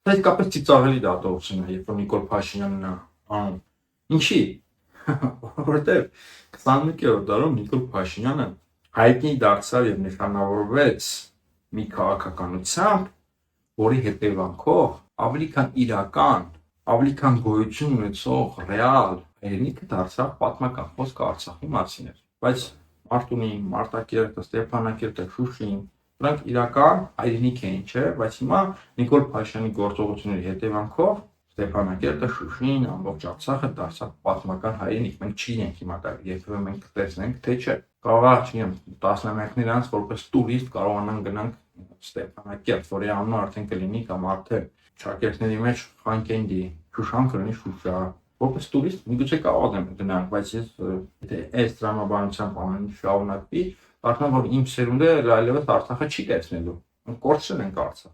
Դա իսկապես ծիծաղելի դատողություն է, երբ որ Նիկոլ Փաշինյանն է անում։ Ինչի՞։ Որովհետև 21-րդ դարում Նիկոլ Փաշինյանը հայտնի դարձավ եւ նշանավորվեց մի քաղաքականությամբ, որի հետևանքով ավելի քան իրական, ավելի քան գոյություն ունեցող ռեալ հայրենիքը դարձավ պատմական խոսքը Արցախի մասին էր։ Բայց Մարտունին, Մարտակերտը, Ստեփանակերտը, Շուշին, դրանք իրական հայրենիք էին, չէ՞, բայց հիմա Նիկոլ Փաշինյանի գործողությունների հետևանքով Ստեփանակերտը, Շուշին, ամբողջ Արցախը դարձավ պատմական հայրենիք։ Մենք չգիտենք հիմա դա, երբևէ մենք կտեսնենք, թե չէ։ Կարող է, չգիտեմ, տասնամյակներ անց որպես տուրիստ կարողանան գնանք Ստեփանակերտ, որի անունը արդեն կլինի կամ արդեն շարքերտների մեջ Խանկենդի, Շուշան կլինի Շուշա։ Որպես տուրիստ միգուցե կարող եմ գնանք, բայց ես եթե այս տրամաբանությամբ ամեն ինչ շարունակվի, կարծում եմ, որ իմ սերունդը այլևս Արցախը չի տեսնելու։ Կորցրել ենք Արցախ։